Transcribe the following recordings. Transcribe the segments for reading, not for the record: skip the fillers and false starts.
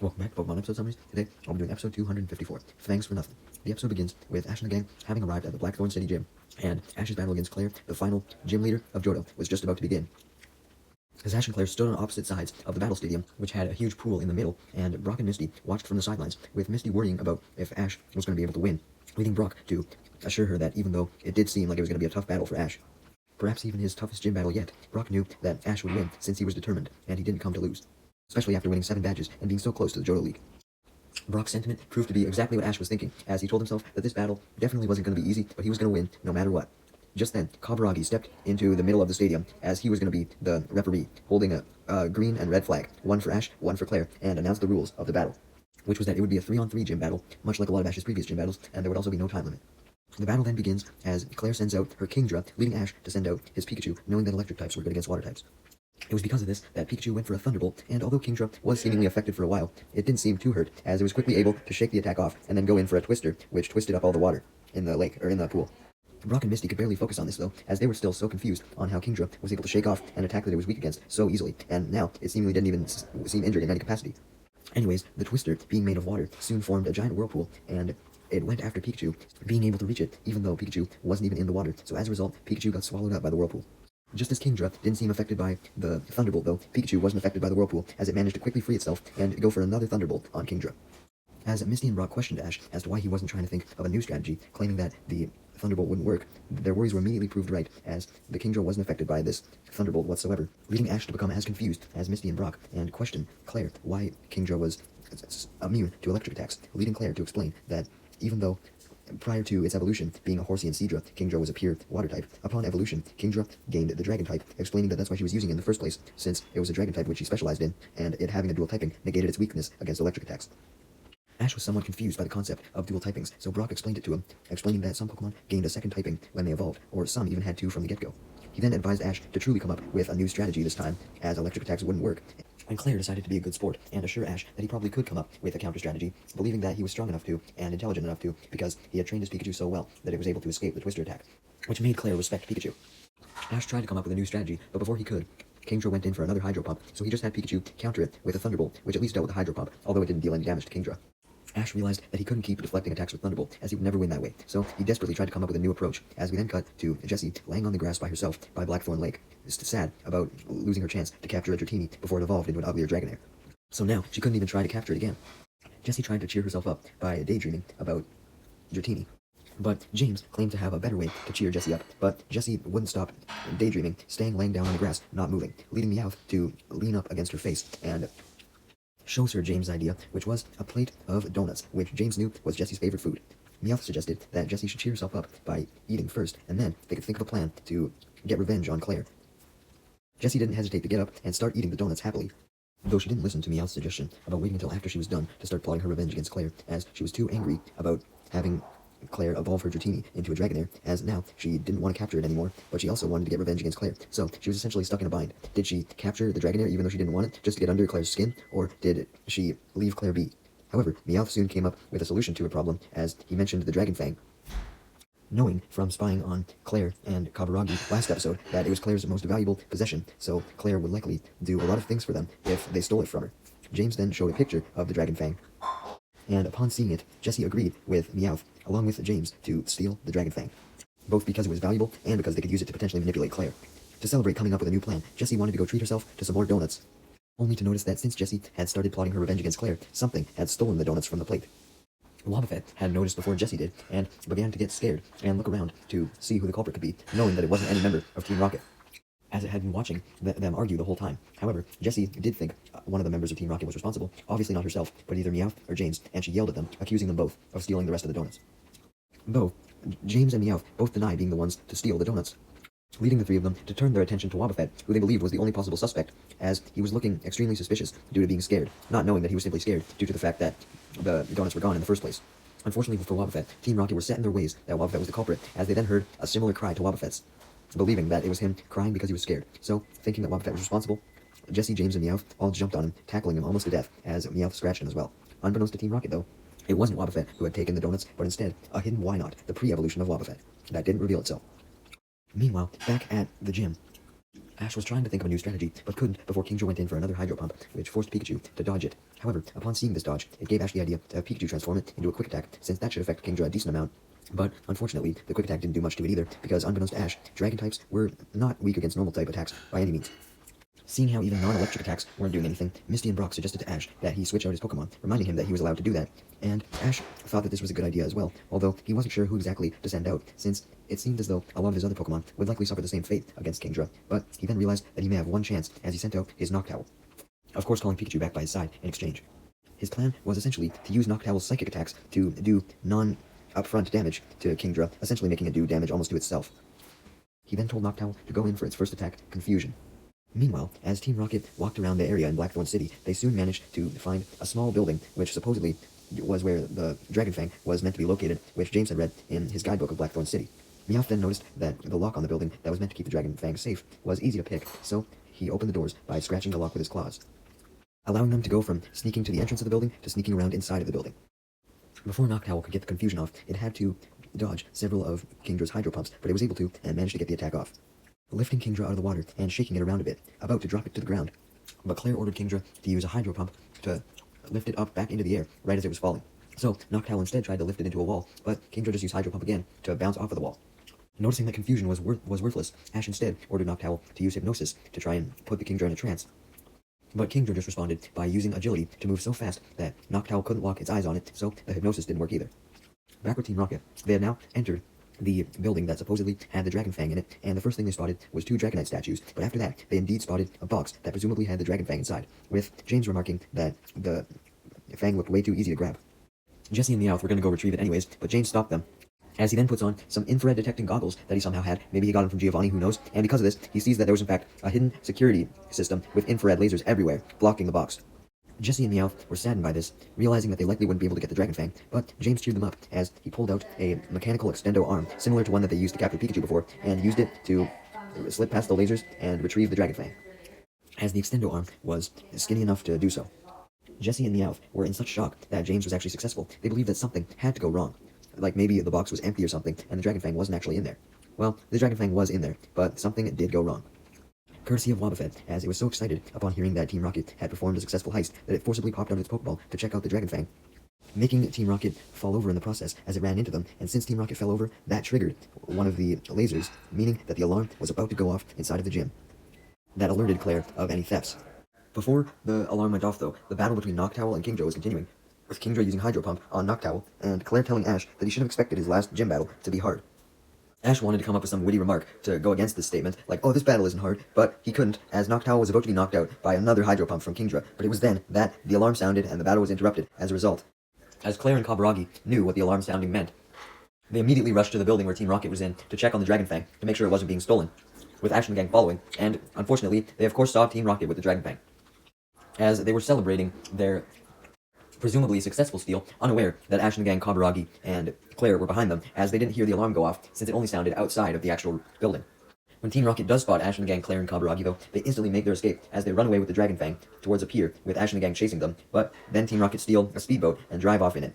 Welcome back to Pokemon Episode Summaries. Today, I'll be doing episode 254, Thanks for Nothing. The episode begins with Ash and the gang having arrived at the Blackthorn City gym, and Ash's battle against Claire, the final gym leader of Johto, was just about to begin. As Ash and Claire stood on opposite sides of the battle stadium, which had a huge pool in the middle, and Brock and Misty watched from the sidelines, with Misty worrying about if Ash was going to be able to win, leading Brock to assure her that even though it did seem like it was going to be a tough battle for Ash, perhaps even his toughest gym battle yet, Brock knew that Ash would win since he was determined, and he didn't come to lose, especially after winning 7 badges and being so close to the Johto League. Brock's sentiment proved to be exactly what Ash was thinking, as he told himself that this battle definitely wasn't going to be easy, but he was going to win no matter what. Just then, Kaburagi stepped into the middle of the stadium, as he was going to be the referee, holding a green and red flag, one for Ash, one for Claire, and announced the rules of the battle, which was that it would be a 3-on-3 gym battle, much like a lot of Ash's previous gym battles, and there would also be no time limit. The battle then begins as Claire sends out her Kingdra, leading Ash to send out his Pikachu, knowing that electric types were good against water types. It was because of this that Pikachu went for a Thunderbolt, and although Kingdra was seemingly affected for a while, it didn't seem too hurt, as it was quickly able to shake the attack off and then go in for a Twister, which twisted up all the water in the lake, or in the pool. Brock and Misty could barely focus on this though, as they were still so confused on how Kingdra was able to shake off an attack that it was weak against so easily, and now it seemingly didn't even seem injured in any capacity. Anyways, the Twister, being made of water, soon formed a giant whirlpool, and it went after Pikachu, being able to reach it, even though Pikachu wasn't even in the water, so as a result, Pikachu got swallowed up by the whirlpool. Just as Kingdra didn't seem affected by the Thunderbolt though, Pikachu wasn't affected by the whirlpool, as it managed to quickly free itself and go for another Thunderbolt on Kingdra. As Misty and Brock questioned Ash as to why he wasn't trying to think of a new strategy, claiming that the Thunderbolt wouldn't work, their worries were immediately proved right, as the Kingdra wasn't affected by this Thunderbolt whatsoever, leading Ash to become as confused as Misty and Brock, and question Claire why Kingdra was immune to electric attacks, leading Claire to explain that even though prior to its evolution, being a Horsey and Seadra, Kingdra was a pure water type. Upon evolution, Kingdra gained the Dragon type, explaining that that's why she was using it in the first place, since it was a Dragon type which she specialized in, and it having a dual typing negated its weakness against electric attacks. Ash was somewhat confused by the concept of dual typings, so Brock explained it to him, explaining that some Pokemon gained a second typing when they evolved, or some even had 2 from the get-go. He then advised Ash to truly come up with a new strategy this time, as electric attacks wouldn't work, and Claire decided to be a good sport and assure Ash that he probably could come up with a counter strategy, believing that he was strong enough to, and intelligent enough to, because he had trained his Pikachu so well that it was able to escape the Twister attack, which made Claire respect Pikachu. Ash tried to come up with a new strategy, but before he could, Kingdra went in for another Hydro Pump, so he just had Pikachu counter it with a Thunderbolt, which at least dealt with the Hydro Pump, although it didn't deal any damage to Kingdra. Ash realized that he couldn't keep deflecting attacks with Thunderbolt, as he would never win that way, so he desperately tried to come up with a new approach, as we then cut to Jessie laying on the grass by herself by Blackthorn Lake, sad about losing her chance to capture a Dratini before it evolved into an uglier Dragonair. So now, she couldn't even try to capture it again. Jessie tried to cheer herself up by daydreaming about Dratini, but James claimed to have a better way to cheer Jessie up, but Jessie wouldn't stop daydreaming, staying laying down on the grass, not moving, leading Meowth to lean up against her face, and shows her James' idea, which was a plate of donuts, which James knew was Jessie's favorite food. Meowth suggested that Jessie should cheer herself up by eating first, and then they could think of a plan to get revenge on Claire. Jessie didn't hesitate to get up and start eating the donuts happily, though she didn't listen to Meowth's suggestion about waiting until after she was done to start plotting her revenge against Claire, as she was too angry about having Claire evolve her Dratini into a Dragonair, as now she didn't want to capture it anymore, but she also wanted to get revenge against Claire, so she was essentially stuck in a bind. Did she capture the Dragonair even though she didn't want it, just to get under Claire's skin, or did she leave Claire be? However, Meowth soon came up with a solution to her problem, as he mentioned the Dragon Fang, knowing from spying on Claire and Kaburagi last episode that it was Claire's most valuable possession, so Claire would likely do a lot of things for them if they stole it from her. James then showed a picture of the Dragon Fang, and upon seeing it, Jessie agreed with Meowth, along with James, to steal the Dragon Fang, both because it was valuable and because they could use it to potentially manipulate Claire. To celebrate coming up with a new plan, Jessie wanted to go treat herself to some more donuts, only to notice that since Jessie had started plotting her revenge against Claire, something had stolen the donuts from the plate. Wobbuffet had noticed before Jessie did, and began to get scared and look around to see who the culprit could be, knowing that it wasn't any member of Team Rocket, as it had been watching them argue the whole time. However, Jessie did think one of the members of Team Rocket was responsible, obviously not herself, but either Meowth or James, and she yelled at them, accusing them both of stealing the rest of the donuts. Though James and Meowth both denied being the ones to steal the donuts, leading the 3 of them to turn their attention to Wobbuffet, who they believed was the only possible suspect, as he was looking extremely suspicious due to being scared, not knowing that he was simply scared due to the fact that the donuts were gone in the first place. Unfortunately for Wobbuffet, Team Rocket were set in their ways that Wobbuffet was the culprit, as they then heard a similar cry to Wobbuffet's, believing that it was him crying because he was scared. So, thinking that Wobbuffet was responsible, Jessie, James, and Meowth all jumped on him, tackling him almost to death, as Meowth scratched him as well. Unbeknownst to Team Rocket, though, it wasn't Wobbuffet who had taken the donuts, but instead a hidden Why-Not, the pre-evolution of Wobbuffet, that didn't reveal itself. Meanwhile, back at the gym, Ash was trying to think of a new strategy, but couldn't before Kingdra went in for another Hydro Pump, which forced Pikachu to dodge it. However, upon seeing this dodge, it gave Ash the idea to have Pikachu transform it into a Quick Attack, since that should affect Kingdra a decent amount. But, unfortunately, the Quick Attack didn't do much to it either, because unbeknownst to Ash, Dragon types were not weak against normal type attacks by any means. Seeing how even non-electric attacks weren't doing anything, Misty and Brock suggested to Ash that he switch out his Pokémon, reminding him that he was allowed to do that. And Ash thought that this was a good idea as well, although he wasn't sure who exactly to send out, since it seemed as though a lot of his other Pokémon would likely suffer the same fate against Kingdra. But he then realized that he may have one chance as he sent out his Noctowl, of course calling Pikachu back by his side in exchange. His plan was essentially to use Noctowl's psychic attacks to do non-upfront damage to Kingdra, essentially making it do damage almost to itself. He then told Noctowl to go in for its first attack, Confusion. Meanwhile, as Team Rocket walked around the area in Blackthorn City, they soon managed to find a small building, which supposedly was where the Dragon Fang was meant to be located, which James had read in his guidebook of Blackthorn City. Meowth then noticed that the lock on the building that was meant to keep the Dragon Fang safe was easy to pick, so he opened the doors by scratching the lock with his claws, allowing them to go from sneaking to the entrance of the building to sneaking around inside of the building. Before Noctowl could get the confusion off, it had to dodge several of Kingdra's Hydro Pumps, but it was able to, and managed to get the attack off, lifting Kingdra out of the water and shaking it around a bit, about to drop it to the ground. But Claire ordered Kingdra to use a Hydro Pump to lift it up back into the air right as it was falling. So Noctowl instead tried to lift it into a wall, but Kingdra just used Hydro Pump again to bounce off of the wall. Noticing that confusion was worthless, Ash instead ordered Noctowl to use Hypnosis to try and put the Kingdra in a trance. But Kingdra just responded by using Agility to move so fast that Noctowl couldn't lock its eyes on it, so the Hypnosis didn't work either. Back with Team Rocket, they had now entered the building that supposedly had the Dragon Fang in it, and the first thing they spotted was 2 Dragonite statues, but after that, they indeed spotted a box that presumably had the Dragon Fang inside, with James remarking that the Fang looked way too easy to grab. Jessie and Meowth were going to go retrieve it anyways, but James stopped them, as he then puts on some infrared detecting goggles that he somehow had. Maybe he got them from Giovanni, who knows, and because of this, he sees that there was in fact a hidden security system with infrared lasers everywhere, blocking the box. Jessie and Meowth were saddened by this, realizing that they likely wouldn't be able to get the Dragon Fang, but James cheered them up as he pulled out a mechanical extendo arm, similar to one that they used to capture Pikachu before, and used it to slip past the lasers and retrieve the Dragon Fang, as the extendo arm was skinny enough to do so. Jessie and Meowth were in such shock that James was actually successful. They believed that something had to go wrong, like maybe the box was empty or something, and the Dragon Fang wasn't actually in there. Well, the Dragon Fang was in there, but something did go wrong. Courtesy of Wobbuffet, as it was so excited upon hearing that Team Rocket had performed a successful heist that it forcibly popped out of its Pokeball to check out the Dragon Fang, making Team Rocket fall over in the process as it ran into them, and since Team Rocket fell over, that triggered one of the lasers, meaning that the alarm was about to go off inside of the gym. That alerted Claire of any thefts. Before the alarm went off though, the battle between Noctowl and Kingdra was continuing, with Kingdra using Hydro Pump on Noctowl, and Claire telling Ash that he should have expected his last gym battle to be hard. Ash wanted to come up with some witty remark to go against this statement, like, oh, this battle isn't hard, but he couldn't, as Noctowl was about to be knocked out by another Hydro Pump from Kingdra, but it was then that the alarm sounded and the battle was interrupted as a result. As Claire and Kaburagi knew what the alarm sounding meant, they immediately rushed to the building where Team Rocket was in to check on the Dragon Fang to make sure it wasn't being stolen, with Ash and the gang following, and unfortunately, they of course saw Team Rocket with the Dragon Fang, as they were celebrating their presumably successful steal, unaware that Ash and the gang, Kaburagi, and Claire were behind them, as they didn't hear the alarm go off, since it only sounded outside of the actual building. When Team Rocket does spot Ash and the gang, Claire and Kaburagi, though, they instantly make their escape, as they run away with the Dragon Fang towards a pier, with Ash and the gang chasing them, but then Team Rocket steal a speedboat and drive off in it.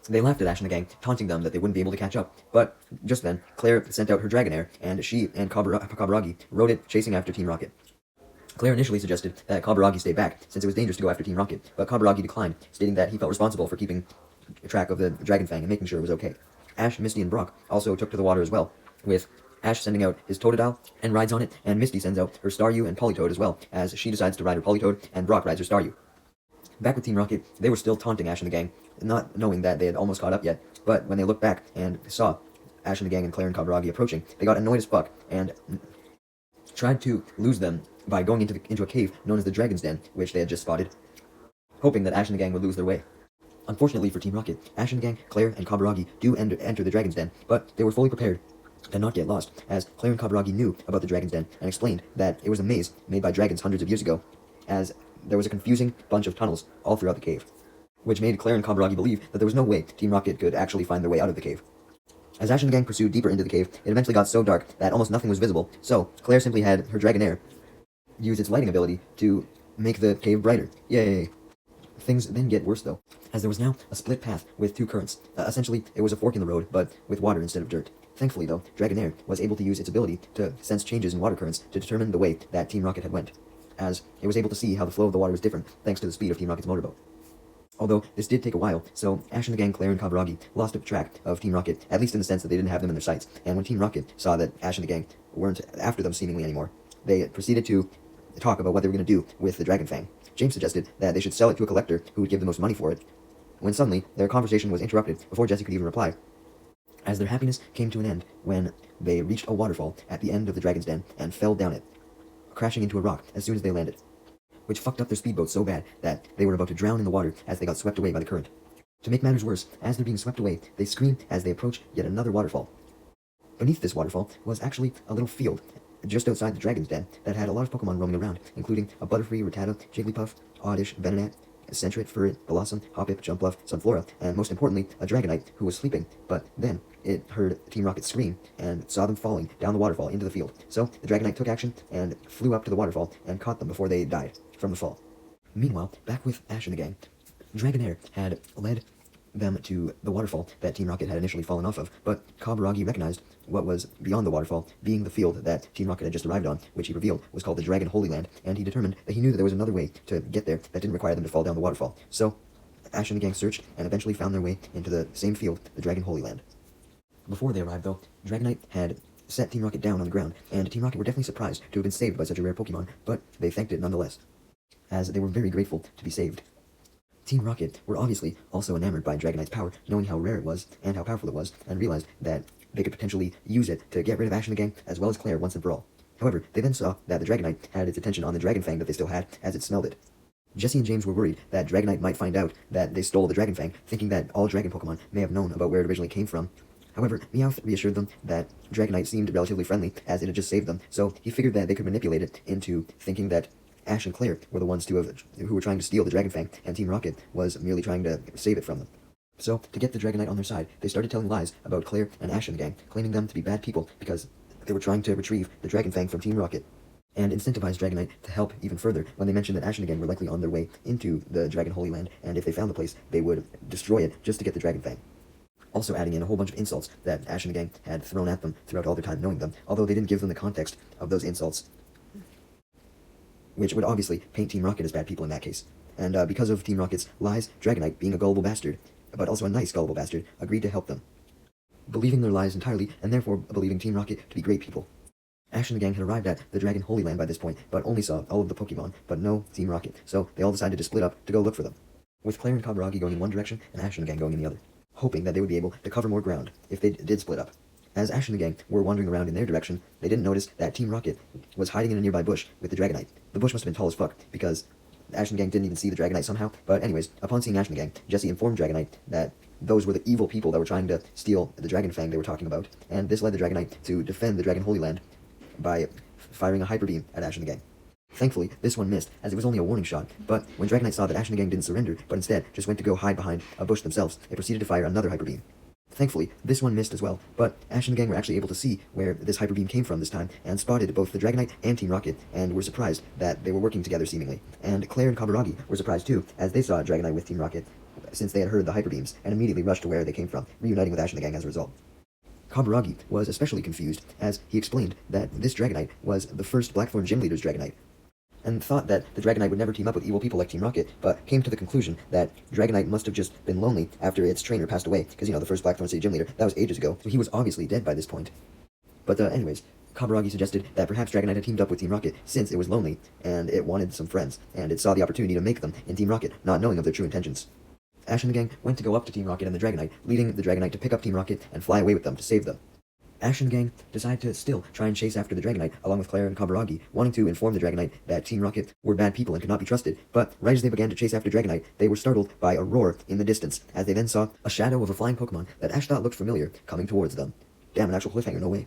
They laughed at Ash and the gang, taunting them that they wouldn't be able to catch up, but just then, Claire sent out her Dragonair, and she and Kaburagi rode it, chasing after Team Rocket. Claire initially suggested that Kaburagi stay back, since it was dangerous to go after Team Rocket, but Kaburagi declined, stating that he felt responsible for keeping track of the Dragon Fang and making sure it was okay. Ash, Misty, and Brock also took to the water as well, with Ash sending out his Totodile and rides on it, and Misty sends out her Staryu and Politoed as well, as she decides to ride her Politoed, and Brock rides her Staryu. Back with Team Rocket, they were still taunting Ash and the gang, not knowing that they had almost caught up yet, but when they looked back and saw Ash and the gang and Claire and Kaburagi approaching, they got annoyed as fuck, and tried to lose them by going into a cave known as the Dragon's Den, which they had just spotted, hoping that Ash and the gang would lose their way. Unfortunately for Team Rocket, Ash and the gang, Claire, and Kaburagi do enter the Dragon's Den, but they were fully prepared to not get lost, as Claire and Kaburagi knew about the Dragon's Den and explained that it was a maze made by dragons hundreds of years ago, as there was a confusing bunch of tunnels all throughout the cave, which made Claire and Kaburagi believe that there was no way Team Rocket could actually find their way out of the cave. As Ash and the gang pursued deeper into the cave, it eventually got so dark that almost nothing was visible, so Claire simply had her Dragonair use its lighting ability to make the cave brighter. Yay! Things then get worse though, as there was now a split path with 2 currents. Essentially, it was a fork in the road, but with water instead of dirt. Thankfully, though, Dragonair was able to use its ability to sense changes in water currents to determine the way that Team Rocket had went, as it was able to see how the flow of the water was different thanks to the speed of Team Rocket's motorboat. Although this did take a while, so Ash and the gang, Claire and Kaburagi, lost track of Team Rocket, at least in the sense that they didn't have them in their sights, and when Team Rocket saw that Ash and the gang weren't after them seemingly anymore, they proceeded to talk about what they were going to do with the Dragon Fang. James suggested that they should sell it to a collector who would give the most money for it, when suddenly their conversation was interrupted before Jesse could even reply, as their happiness came to an end when they reached a waterfall at the end of the Dragon's Den and fell down it, crashing into a rock as soon as they landed, which fucked up their speedboat so bad that they were about to drown in the water as they got swept away by the current. To make matters worse, as they're being swept away, they scream as they approach yet another waterfall. Beneath this waterfall was actually a little field, just outside the Dragon's Den, that had a lot of Pokemon roaming around, including a Butterfree, Rattata, Jigglypuff, Oddish, Venonat, Sentret, Furret, Blossom, Hoppip, Jumpluff, Sunflora, and most importantly, a Dragonite who was sleeping, but then it heard Team Rocket scream and saw them falling down the waterfall into the field. So the Dragonite took action and flew up to the waterfall and caught them before they died from the fall. Meanwhile, back with Ash and the gang, Dragonair had led them to the waterfall that Team Rocket had initially fallen off of, but Kaburagi recognized what was beyond the waterfall, being the field that Team Rocket had just arrived on, which he revealed was called the Dragon Holy Land, and he determined that he knew that there was another way to get there that didn't require them to fall down the waterfall. So, Ash and the gang searched and eventually found their way into the same field, the Dragon Holy Land. Before they arrived, though, Dragonite had set Team Rocket down on the ground, and Team Rocket were definitely surprised to have been saved by such a rare Pokemon, but they thanked it nonetheless, as they were very grateful to be saved. Team Rocket were obviously also enamored by Dragonite's power, knowing how rare it was and how powerful it was, and realized that they could potentially use it to get rid of Ash and the gang, as well as Claire once and for all. However, they then saw that the Dragonite had its attention on the Dragon Fang that they still had, as it smelled it. Jesse and James were worried that Dragonite might find out that they stole the Dragon Fang, thinking that all Dragon Pokemon may have known about where it originally came from. However, Meowth reassured them that Dragonite seemed relatively friendly, as it had just saved them, so he figured that they could manipulate it into thinking that Ash and Claire were the ones who were trying to steal the Dragon Fang, and Team Rocket was merely trying to save it from them. So, to get the Dragonite on their side, they started telling lies about Claire and Ash and the gang, claiming them to be bad people because they were trying to retrieve the Dragon Fang from Team Rocket, and incentivized Dragonite to help even further when they mentioned that Ash and the gang were likely on their way into the Dragon Holy Land, and if they found the place, they would destroy it just to get the Dragon Fang. Also adding in a whole bunch of insults that Ash and the gang had thrown at them throughout all their time knowing them, although they didn't give them the context of those insults, which would obviously paint Team Rocket as bad people in that case. And because of Team Rocket's lies, Dragonite, being a gullible bastard, but also a nice gullible bastard, agreed to help them, believing their lies entirely, and therefore believing Team Rocket to be great people. Ash and the gang had arrived at the Dragon Holy Land by this point, but only saw all of the Pokemon, but no Team Rocket, so they all decided to split up to go look for them, with Claire and Kaburagi going in one direction, and Ash and the gang going in the other, hoping that they would be able to cover more ground if they did split up. As Ash and the gang were wandering around in their direction, they didn't notice that Team Rocket was hiding in a nearby bush with the Dragonite. The bush must have been tall as fuck, because Ash and the gang didn't even see the Dragonite somehow. But anyways, upon seeing Ash and the gang, Jesse informed Dragonite that those were the evil people that were trying to steal the Dragon Fang they were talking about, and this led the Dragonite to defend the Dragon Holy Land by firing a Hyper Beam at Ash and the gang. Thankfully, this one missed, as it was only a warning shot, but when Dragonite saw that Ash and the gang didn't surrender, but instead just went to go hide behind a bush themselves, it proceeded to fire another Hyper Beam. Thankfully, this one missed as well, but Ash and the gang were actually able to see where this Hyper Beam came from this time, and spotted both the Dragonite and Team Rocket, and were surprised that they were working together seemingly. And Claire and Kaburagi were surprised too, as they saw Dragonite with Team Rocket, since they had heard the Hyper Beams, and immediately rushed to where they came from, reuniting with Ash and the gang as a result. Kaburagi was especially confused, as he explained that this Dragonite was the first Blackthorn Gym Leader's Dragonite, and thought that the Dragonite would never team up with evil people like Team Rocket, but came to the conclusion that Dragonite must have just been lonely after its trainer passed away, because, the first Blackthorn City Gym Leader, that was ages ago, so he was obviously dead by this point. But anyways, Kaburagi suggested that perhaps Dragonite had teamed up with Team Rocket since it was lonely, and it wanted some friends, and it saw the opportunity to make them in Team Rocket, not knowing of their true intentions. Ash and the gang went to go up to Team Rocket and the Dragonite, leading the Dragonite to pick up Team Rocket and fly away with them to save them. Ash and the gang decided to still try and chase after the Dragonite, along with Claire and Kaburagi, wanting to inform the Dragonite that Team Rocket were bad people and could not be trusted, but right as they began to chase after Dragonite, they were startled by a roar in the distance, as they then saw a shadow of a flying Pokemon that Ash thought looked familiar coming towards them. Damn, an actual cliffhanger, no way.